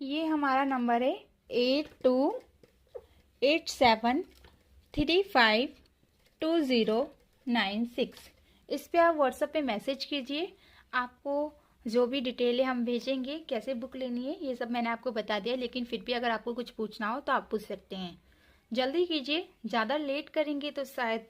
ये हमारा नंबर है 8287352096। इस पे आप व्हाट्सएप पे मैसेज कीजिए। आपको जो भी डिटेल है हम भेजेंगे, कैसे बुक लेनी है ये सब मैंने आपको बता दिया, लेकिन फिर भी अगर आपको कुछ पूछना हो तो आप पूछ सकते हैं। जल्दी कीजिए, ज़्यादा लेट करेंगे तो शायद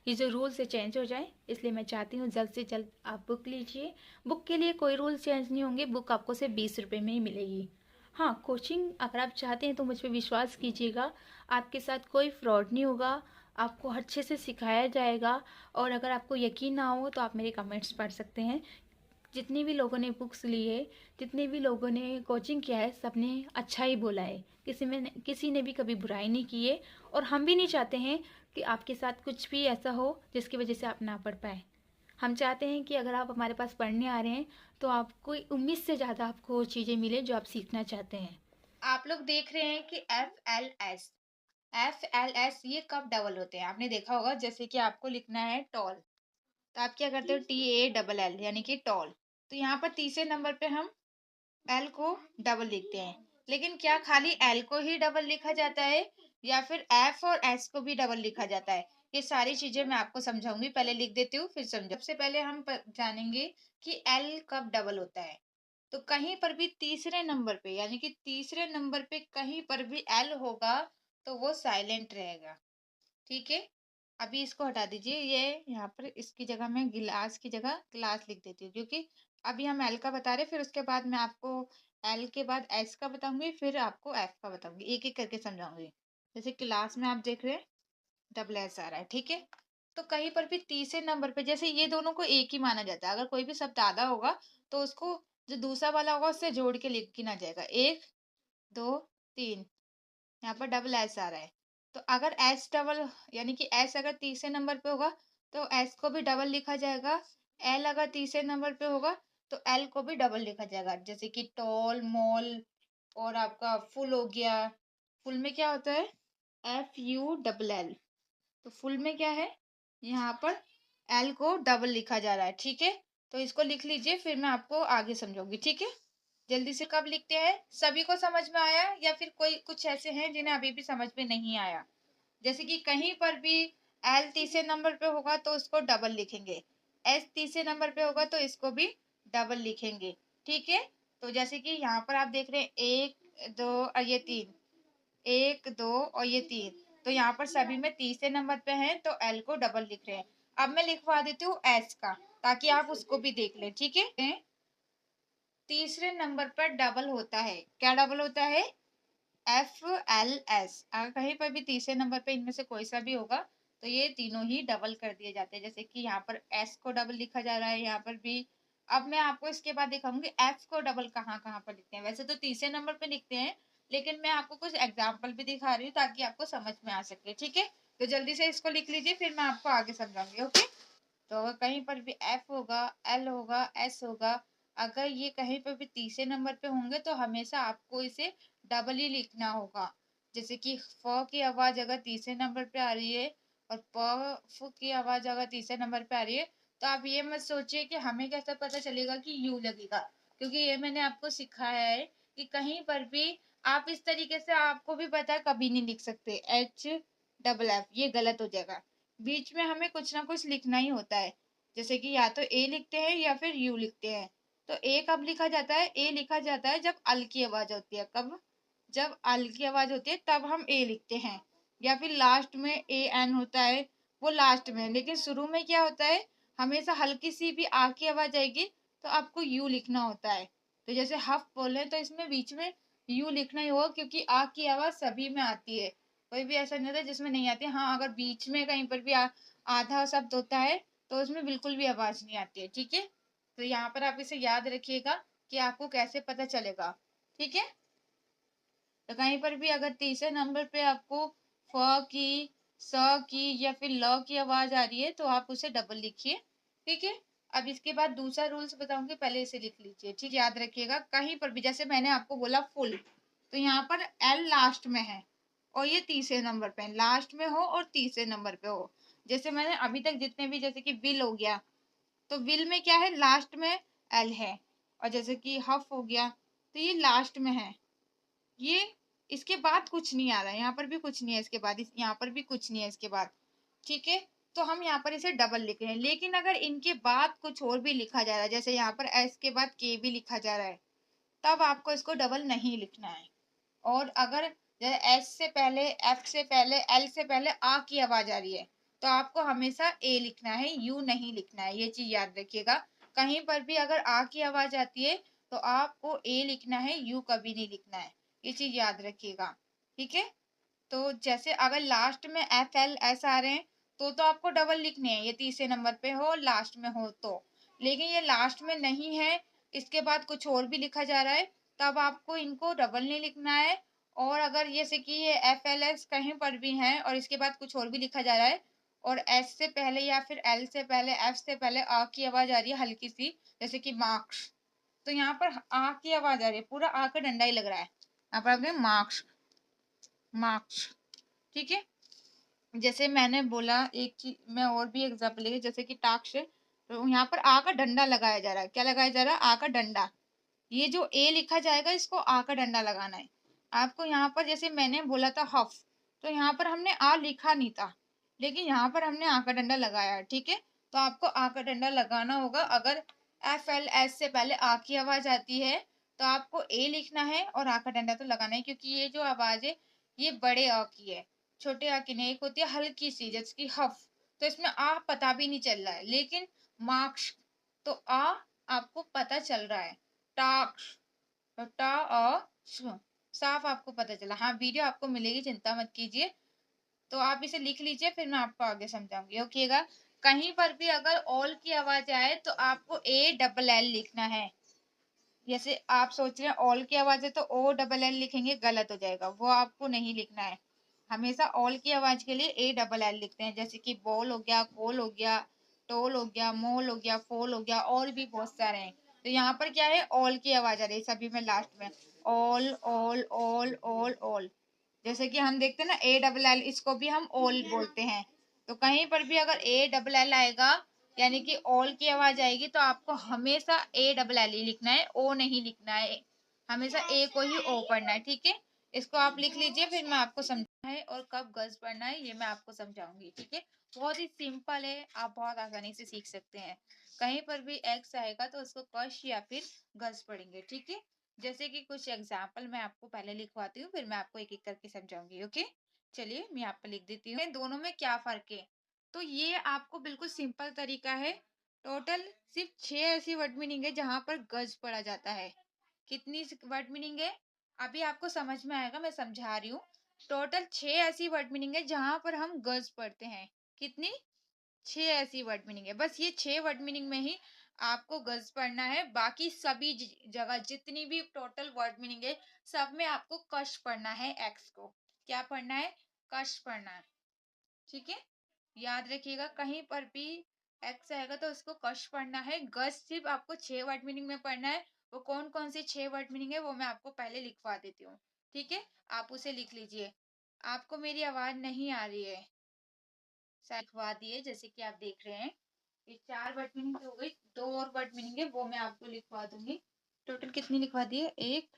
ये जो रूल्स है चेंज हो जाए, इसलिए मैं चाहती हूँ जल्द से जल्द आप बुक लीजिए। बुक के लिए कोई रूल चेंज नहीं होंगे, बुक आपको सिर्फ 20 रुपये में ही मिलेगी। हाँ, कोचिंग अगर आप चाहते हैं तो मुझ पर विश्वास कीजिएगा, आपके साथ कोई फ्रॉड नहीं होगा, आपको अच्छे से सिखाया जाएगा। और अगर आपको यकीन ना हो तो आप मेरे कमेंट्स पढ़ सकते हैं। जितने भी लोगों ने बुक्स ली है, जितने भी लोगों ने कोचिंग किया है, सबने अच्छा ही बोला है। किसी ने भी कभी बुराई नहीं की है। और हम भी नहीं चाहते हैं कि आपके साथ कुछ भी ऐसा हो जिसकी वजह से आप ना पढ़ पाए। हम चाहते हैं कि अगर आप हमारे पास पढ़ने आ रहे हैं तो आपको उम्मीद से ज़्यादा आपको चीज़ें मिले जो आप सीखना चाहते हैं। आप लोग देख रहे हैं कि एफ एल एस ये कब डबल होते हैं, आपने देखा होगा। जैसे कि आपको लिखना है टॉल, तो आप क्या करते हो, TALL यानी कि टॉल। तो यहाँ पर तीसरे नंबर पे हम एल को डबल लिखते हैं। लेकिन क्या खाली एल को ही डबल लिखा जाता है या फिर एफ और एस को भी डबल लिखा जाता है, ये सारी चीजें मैं आपको समझाऊंगी। पहले लिख देती हूँ फिर समझो। सबसे पहले हम जानेंगे कि एल कब डबल होता है। तो कहीं पर भी तीसरे नंबर पे, यानी कि तीसरे नंबर पे कहीं पर भी एल होगा तो वो साइलेंट रहेगा। ठीक है, अभी इसको हटा दीजिए। ये यहाँ पर इसकी जगह मैं गिलास की जगह ग्लास लिख देती हूँ, क्योंकि अभी हम एल का बता रहे, फिर उसके बाद मैं आपको एल के बाद एस का बताऊंगी, फिर आपको एफ का बताऊंगी, एक एक करके समझाऊंगी। जैसे क्लास में आप देख रहे हैं डबल एस आ रहा है। ठीक है, तो कहीं पर भी तीसरे नंबर पे, जैसे ये दोनों को एक ही माना जाता है, अगर कोई भी शब्द आधा होगा तो उसको जो दूसरा वाला होगा उससे जोड़ के लिखना जाएगा। एक, दो, तीन, यहाँ पर डबल एस आ रहा है। तो अगर एस डबल, यानी कि एस अगर तीसरे नंबर पे होगा तो एस को भी डबल लिखा जाएगा। एल अगर तीसरे नंबर पे होगा तो एल को भी डबल लिखा जाएगा। जैसे कि टॉल, मॉल, और आपका फुल हो गया। फुल में क्या होता है, FULL। तो फुल में क्या है, यहाँ पर एल को डबल लिखा जा रहा है। ठीक है, तो इसको लिख लीजिए, फिर मैं आपको आगे समझाऊंगी। ठीक है, जल्दी से कब लिखते हैं, सभी को समझ में आया या फिर कोई कुछ ऐसे हैं जिन्हें अभी भी समझ में नहीं आया। जैसे कि कहीं पर भी एल तीसरे नंबर पे होगा तो उसको डबल लिखेंगे, एस तीसरे नंबर पे होगा तो इसको भी डबल लिखेंगे। ठीक है, तो जैसे कि यहाँ पर आप देख रहे हैं एक, दो और ये तीन, एक, दो और ये तीन, तो यहाँ पर सभी में तीसरे नंबर पे हैं तो एल को डबल लिख रहे हैं। अब मैं लिखवा देती हूँ एस का, ताकि आप उसको भी देख लें। ठीक है, तीसरे नंबर पर डबल होता है, क्या डबल होता है, FLS। अगर कहीं पर भी तीसरे नंबर पे इनमें से कोई सा भी होगा तो ये तीनों ही डबल कर दिए जाते हैं। जैसे कि यहाँ पर एस को डबल लिखा जा रहा है, यहाँ पर भी। अब मैं आपको इसके बाद दिखाऊंगी एफ को डबल कहाँ कहाँ पर लिखते हैं। वैसे तो तीसरे नंबर पे लिखते हैं, लेकिन मैं आपको कुछ एग्जाम्पल भी दिखा रही हूँ ताकि आपको समझ में आ सके। ठीक है, तो जल्दी से इसको लिख लीजिए, फिर मैं आपको आगे समझाऊंगी। ओके, तो अगर कहीं पर भी एफ होगा, एल होगा, एस होगा, अगर ये कहीं पर भी तीसरे नंबर पे होंगे तो हमेशा आपको इसे डबल ही लिखना होगा। जैसे कि फ की आवाज अगर तीसरे नंबर पे आ रही है और प फ की आवाज अगर तीसरे नंबर पे आ रही है, तो आप ये मत सोचिए कि हमें कैसे पता चलेगा कि यू लगेगा, क्योंकि ये मैंने आपको सिखाया है कि कहीं पर भी आप इस तरीके से, आपको भी पता है, कभी नहीं लिख सकते HFF, ये गलत हो जाएगा। बीच में हमें कुछ ना कुछ लिखना ही होता है। जैसे कि या तो ए लिखते हैं या फिर यू लिखते हैं। तो ए कब लिखा जाता है, ए लिखा जाता है जब अल की आवाज होती है। कब, जब अल की आवाज होती है तब हम ए लिखते हैं। या फिर लास्ट में AN होता है, वो लास्ट में। लेकिन शुरू में क्या होता है, हमेशा हल्की सी भी आ की आवाज आएगी तो आपको यू लिखना होता है। तो जैसे हफ बोले तो इसमें बीच में यू लिखना ही होगा, क्योंकि आ की आवाज सभी में आती है, कोई भी ऐसा नहीं होता जिसमें नहीं आती। हाँ, अगर बीच में कहीं पर भी आधा शब्द होता है तो उसमें बिल्कुल भी आवाज नहीं आती है। ठीक है, तो यहाँ पर आप इसे याद रखिएगा कि आपको कैसे पता चलेगा। ठीक है, तो कहीं पर भी अगर तीसरे नंबर पे आपको फ की, स की या फिर ल की आवाज आ रही है तो आप उसे डबल लिखिए। ठीक है, अब इसके बाद दूसरा रूल्स बताऊंगी, पहले इसे लिख लीजिए। ठीक, याद रखिएगा, कहीं पर भी जैसे मैंने आपको बोला फुल, तो यहाँ पर एल लास्ट में है और ये तीसरे नंबर पे है, लास्ट में हो और तीसरे नंबर पे हो। जैसे मैंने अभी तक जितने भी, जैसे कि विल हो गया, तो विल में क्या है, लास्ट में एल है। और जैसे कि हफ हो गया तो ये लास्ट में है, ये इसके बाद कुछ नहीं आ रहा है, यहाँ पर भी कुछ नहीं है इसके बाद, यहाँ पर भी कुछ नहीं है इसके बाद। ठीक है, तो हम यहाँ पर इसे डबल लिख रहे हैं। लेकिन अगर इनके बाद कुछ और भी लिखा जा रहा है, जैसे यहाँ पर एस के बाद के भी लिखा जा रहा है, तब आपको इसको डबल नहीं लिखना है। और अगर जैसे एस से पहले, एफ से पहले, एल से पहले आ की आवाज आ रही है, तो आपको हमेशा ए लिखना है, यू नहीं लिखना है। ये चीज याद रखिएगा। कहीं पर भी अगर आ की आवाज आती है तो आपको ए लिखना है, यू कभी नहीं लिखना है। ये चीज याद रखिएगा। ठीक है, तो जैसे अगर लास्ट में एफ एल एस आ रहे हैं तो आपको डबल लिखने हैं, ये तीसरे नंबर पे हो लास्ट में हो तो। लेकिन ये लास्ट में नहीं है, इसके बाद कुछ और भी लिखा जा रहा है, तब आपको इनको डबल नहीं लिखना है। और अगर जैसे कि ये एफ एल एस कहीं पर भी है और इसके बाद कुछ और भी लिखा जा रहा है, और एस से पहले या फिर एल से पहले, एफ से पहले आ की आवाज आ रही है हल्की सी, जैसे कि मार्क्स, तो यहाँ पर आ की आवाज आ रही है, पूरा आ का डंडा ही लग रहा है। यहाँ पर आपने मार्क्स, मार्क्स। ठीक है, जैसे मैंने बोला एक चीज मैं और भी एग्जाम्पल लेंगे, जैसे कि टाक्स है, तो यहाँ पर आ का डंडा लगाया जा रहा है। क्या लगाया जा रहा है? आ का डंडा। ये जो ए लिखा जाएगा इसको आ का डंडा लगाना है आपको। यहाँ पर जैसे मैंने बोला था हफ, तो यहाँ पर हमने आ लिखा नहीं था, लेकिन यहाँ पर हमने आ का डंडा लगाया है। ठीक है, तो आपको आ का डंडा लगाना होगा। अगर एफ एल एस से पहले आ की आवाज आती है तो आपको ए लिखना है और आ का डंडा तो लगाना है, क्योंकि ये जो आवाज है ये बड़े आ की है, छोटे आ की नहीं। एक होती है हल्की सी जैसे कि हफ, तो इसमें आ पता भी नहीं चल रहा है। लेकिन मार्क्स तो आ आपको पता चल रहा है। टाक्स तो टा अ श, साफ आपको पता चला। हाँ, वीडियो आपको मिलेगी, चिंता मत कीजिए। तो आप इसे लिख लीजिए, फिर मैं आपको आगे समझाऊंगी। ओकेगा, कहीं पर भी अगर ऑल की आवाज आए तो आपको ए डबल एल लिखना है। जैसे आप सोच रहे हैं ऑल की आवाज है तो ओ डबल एल लिखेंगे, गलत हो जाएगा, वो आपको नहीं लिखना है। हमेशा ऑल की आवाज के लिए ए डबल एल लिखते हैं, जैसे कि बॉल हो गया, कोल हो गया, टोल हो गया, मोल हो गया, फोल हो गया, और भी बहुत सारे हैं। तो यहाँ पर क्या है, ऑल की आवाज आ रही है सभी में लास्ट में, all all all all all. जैसे कि हम देखते हैं ना ए डबल एल, इसको भी हम ऑल बोलते हैं। तो कहीं पर भी अगर ए डबल एल आएगा यानी कि ऑल की आवाज आएगी तो आपको हमेशा ए डबल एल ही लिखना है, ओ नहीं लिखना है। हमेशा ए को ही ओ पढ़ना है। ठीक है, इसको आप लिख लीजिए, फिर मैं आपको समझाना है और कब गज पढ़ना है ये मैं आपको समझाऊंगी। ठीक है, बहुत ही सिंपल है, आप बहुत आसानी से सीख सकते हैं। कहीं पर भी एक्स आएगा तो उसको कश या फिर गज पढ़ेंगे। ठीक है, जैसे कि कुछ एग्जाम्पल मैं आपको पहले लिखवाती हूँ, फिर मैं आपको एक एक करके समझाऊंगी। ओके, चलिए मैं यहाँ पर लिख देती हूँ। इन दोनों में क्या फर्क है, तो ये आपको बिल्कुल सिंपल तरीका है। टोटल सिर्फ 6 ऐसी वर्ड मीनिंग है जहां पर गज पढ़ा जाता है। कितनी वर्ड मीनिंग है अभी आपको समझ में आएगा, मैं समझा रही हूँ। टोटल 6 ऐसी वर्ड मीनिंग है जहां पर हम गज पढ़ते हैं। कितनी? 6 ऐसी वर्ड मीनिंग है। बस ये 6 वर्ड मीनिंग में ही आपको गज पढ़ना है। बाकी सभी जगह जितनी भी टोटल वर्ड मीनिंग है सब में आपको कश पढ़ना है। एक्स को क्या पढ़ना है? कश पढ़ना है। ठीक है, याद रखिएगा, कहीं पर भी एक्स आएगा तो उसको कश पढ़ना है। गज सिर्फ आपको 6 वर्ड मीनिंग में पढ़ना है। वो कौन कौन सी 6 वर्ड मीनिंग है वो मैं आपको पहले लिखवा देती हूँ। ठीक है, आप उसे लिख लीजिए। आपको मेरी आवाज नहीं आ रही है? लिखवा दिए, जैसे कि आप देख रहे हैं। ये 4 वर्ड मीनिंग हो गई, 2 और वर्ड मीनिंग है वो मैं आपको लिखवा दूंगी। टोटल कितनी लिखवा दिए? 1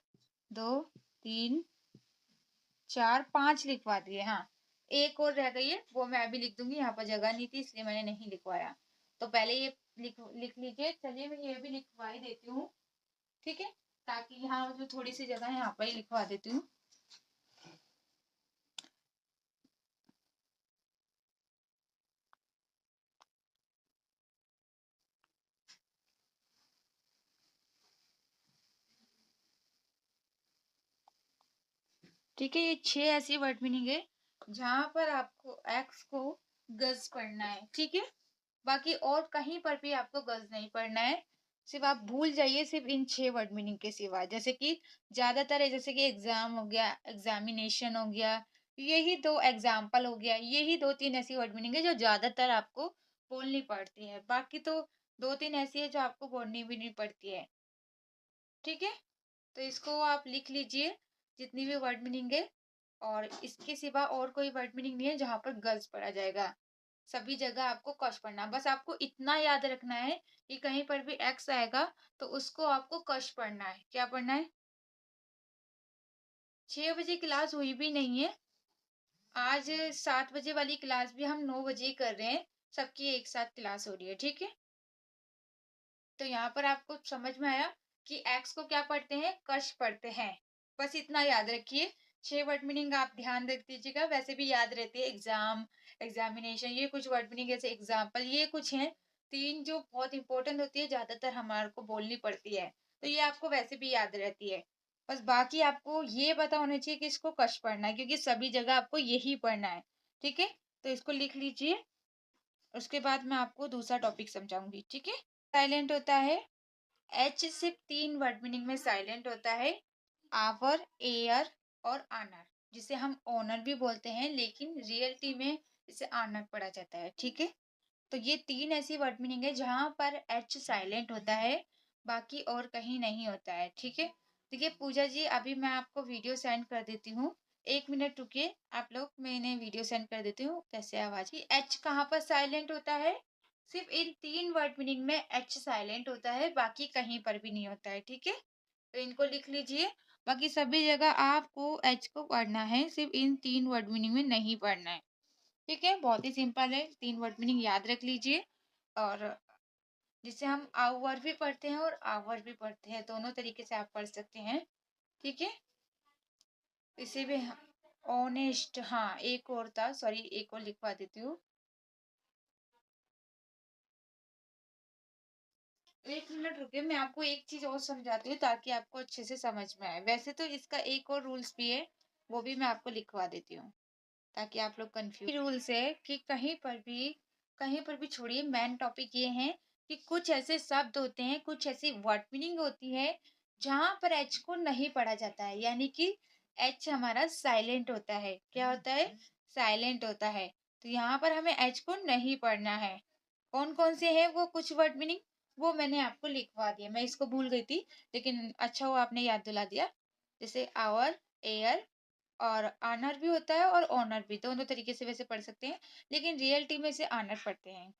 2 3 4 5 लिखवा दिए। हाँ, एक और रह गई है, वो मैं अभी लिख दूंगी। यहाँ पर जगह नहीं थी इसलिए मैंने नहीं लिखवाया। तो पहले ये लिख लिख लीजिए। चलिए मैं ये भी लिखवा ही देती हूँ। ठीक है, ताकि यहाँ जो थोड़ी सी जगह है यहाँ पर ही लिखवा देती हूँ। ठीक है, ये 6 ऐसी वर्ड मीनिंग है जहां पर आपको एक्स को गज पढ़ना है। ठीक है, बाकी और कहीं पर भी आपको गज नहीं पढ़ना है। सिर्फ आप भूल जाइए सिर्फ इन 6 वर्ड मीनिंग के सिवा। जैसे कि ज्यादातर है, जैसे कि एग्जाम हो गया, एग्जामिनेशन हो गया, यही 2 एग्जाम्पल हो गया, यही 2 3 ऐसी वर्ड मीनिंग है जो ज्यादातर आपको बोलनी पड़ती है। बाकी तो 2 3 ऐसी है जो आपको बोलनी भी नहीं पड़ती है। ठीक है, तो इसको आप लिख लीजिए, जितनी भी वर्ड मीनिंग है। और इसके सिवा और कोई वर्ड मीनिंग नहीं है जहां पर गर्ल्स पढ़ा जाएगा। सभी जगह आपको कश पढ़ना, बस आपको इतना याद रखना है कि कहीं पर भी एक्स आएगा तो उसको आपको कश पढ़ना है। क्या पढ़ना है? 6 बजे क्लास हुई भी नहीं है। आज 7 बजे वाली क्लास भी हम 9 बजे ही कर रहे हैं। सबकी एक साथ क्लास हो रही है, ठीक है? तो यहाँ पर आपको समझ में आया कि एक्स को क्या पढ़ते हैं? कश पढ़ते हैं। बस इतना याद रखिए। 6 वर्ड मीनिंग आप ध्यान रख दीजिएगा, वैसे भी याद रहती है। एग्जाम, एग्जामिनेशन, ये कुछ वर्ड मीनिंग जैसे एग्जाम्पल, ये कुछ हैं। 3 जो बहुत इंपॉर्टेंट होती है, ज्यादातर हमारे को बोलनी पड़ती है। तो ये आपको वैसे भी याद रहती है। बस बाकी आपको ये पता होना चाहिए कि इसको कश पढ़ना है, क्योंकि सभी जगह आपको यही पढ़ना है। ठीक है? तो इसको लिख लीजिए। उसके बाद मैं आपको दूसरा टॉपिक समझाऊंगी, ठीक है? साइलेंट होता है। एच सिर्फ 3 वर्ड मीनिंग में साइलेंट होता है। आवर, एयर और आनर, जिसे हम ओनर भी बोलते हैं, लेकिन रियलिटी में इसे आनर पढ़ा जाता है, ठीक है? तो ये 3 ऐसी वर्ड मीनिंग है जहां पर एच साइलेंट होता है, बाकी और कहीं नहीं होता है, ठीक है? देखिए पूजा जी, अभी मैं आपको वीडियो सेंड कर देती हूँ। 1 मिनट रुकिए आप लोग, मैंने वीडियो सेंड कर देती हूँ। कैसे आवाज की एच कहाँ पर साइलेंट होता है? सिर्फ इन 3 वर्ड मीनिंग में एच साइलेंट होता है, बाकी कहीं पर भी नहीं होता है, ठीक है? तो इनको लिख लीजिए। बाकी सभी जगह आपको एच को पढ़ना है, सिर्फ इन 3 वर्ड मीनिंग में नहीं पढ़ना है। ठीक है? बहुत ही सिंपल है। 3 वर्ड मीनिंग याद रख लीजिए। और जिसे हम आवर भी पढ़ते हैं और आवर भी पढ़ते हैं, दोनों तरीके से आप पढ़ सकते हैं। ठीक है? इसे भी ऑनेस्ट, हाँ एक और था, सॉरी एक और लिखवा देती हूँ। 1 मिनट रुकिए, मैं आपको एक चीज और समझाती हूँ ताकि आपको अच्छे से समझ में आए। वैसे तो इसका एक और रूल्स भी है, वो भी मैं आपको लिखवा देती हूँ ताकि आप लोग कंफ्यूज। रूल्स है कि कहीं पर भी छोड़िए, मेन टॉपिक ये है कि कुछ ऐसे शब्द होते हैं, कुछ ऐसी वर्ड मीनिंग होती है जहां पर एच को नहीं पढ़ा जाता है, यानी कि एच हमारा साइलेंट होता है। क्या होता है? साइलेंट होता है। तो यहाँ पर हमें एच को नहीं पढ़ना है। कौन कौन से हैं वो कुछ वर्ड मीनिंग? वो मैंने आपको लिखवा दिया, मैं इसको भूल गई थी, लेकिन अच्छा हुआ आपने याद दिला दिया। जैसे आवर, एयर और आनर भी होता है और ऑनर भी, दोनों तरीके से वैसे पढ़ सकते हैं, लेकिन रियलिटी में इसे आनर पढ़ते हैं।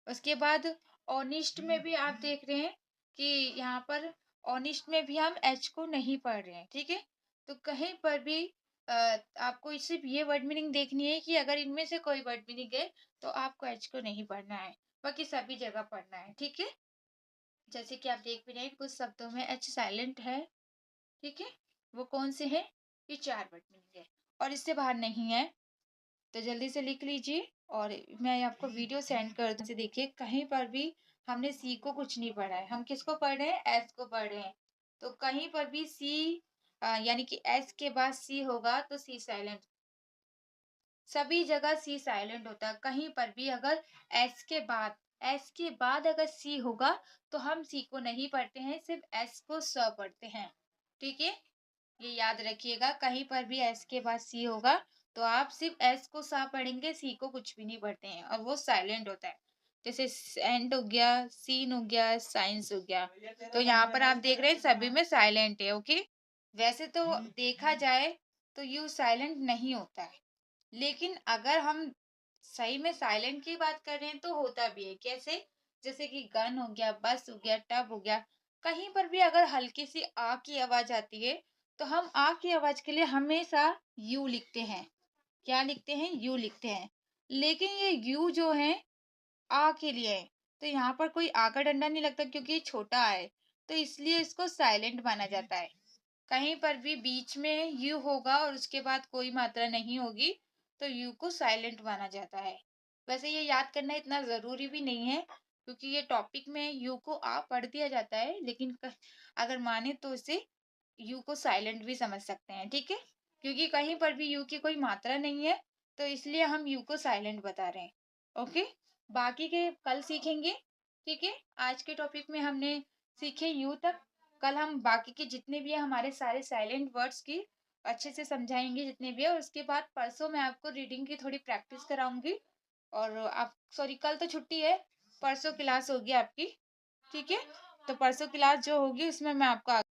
उसके बाद ऑनिस्ट में भी आप देख रहे हैं कि यहाँ पर ऑनिस्ट में भी हम एच को नहीं पढ़ रहे हैं, ठीक है? तो कहीं पर भी आपको सिर्फ ये वर्ड मीनिंग देखनी है कि अगर इनमें से कोई वर्ड मीनिंग है तो आपको एच को नहीं पढ़ना है, बाकी सभी जगह पढ़ना है, ठीक है? जैसे कि आप देख भी रहे हैं कुछ शब्दों में एच साइलेंट है, ठीक है? वो कौन से हैं? ये 4 वर्ड मीनिंग है और इससे बाहर नहीं है। तो जल्दी से लिख लीजिए और मैं आपको वीडियो सेंड कर दूँ। देखिए कहीं पर भी हमने सी को कुछ नहीं पढ़ा है, हम किसको पढ़ रहे हैं? एस को पढ़ रहे हैं। तो कहीं पर भी सी यानी कि एस के बाद सी होगा तो सी साइलेंट, सभी जगह सी साइलेंट होता है। कहीं पर भी अगर एस के बाद अगर सी होगा तो हम सी को नहीं पढ़ते हैं, सिर्फ एस को स पढ़ते हैं, ठीक है? ये याद रखिएगा, कहीं पर भी एस के बाद सी होगा तो आप सिर्फ एस को सा पढ़ेंगे, सी को कुछ भी नहीं पढ़ते हैं और वो साइलेंट होता है। जैसे सेंट हो गया, सीन हो गया, साइंस हो गया। तो यहाँ पर आप देख रहे हैं सभी में साइलेंट है, ओके? वैसे तो देखा जाए तो यू साइलेंट नहीं होता है, लेकिन अगर हम सही में साइलेंट की बात कर रहे हैं तो होता भी है। कैसे? जैसे कि गन हो गया, बस हो गया, टब हो गया, कहीं पर भी अगर हल्की सी आ की आवाज आती है तो हम आ की आवाज के लिए हमेशा यू लिखते हैं। क्या लिखते हैं? यू लिखते हैं। लेकिन ये यू जो है आ के लिए है, तो यहाँ पर कोई आ का डंडा नहीं लगता क्योंकि ये छोटा है, तो इसलिए इसको साइलेंट माना जाता है। कहीं पर भी बीच में यू होगा और उसके बाद कोई मात्रा नहीं होगी तो यू को साइलेंट माना जाता है। वैसे ये याद करना इतना जरूरी भी नहीं है, क्योंकि ये टॉपिक में यू को आ पढ़ दिया जाता है, लेकिन अगर माने तो इसे यू को साइलेंट भी समझ सकते हैं, ठीक है? क्योंकि कहीं पर भी यू की कोई मात्रा नहीं है, तो इसलिए हम यू को साइलेंट बता रहे हैं, ओके? बाकी के कल सीखेंगे, ठीक है? आज के टॉपिक में हमने सीखे यू तक। कल हम बाकी के जितने भी है हमारे सारे साइलेंट वर्ड्स की अच्छे से समझाएंगे, जितने भी है। उसके बाद परसों मैं आपको रीडिंग की थोड़ी प्रैक्टिस कराऊंगी। और आप सॉरी, कल तो छुट्टी है, परसों क्लास होगी आपकी, ठीक है? तो परसों क्लास जो होगी उसमें मैं आपको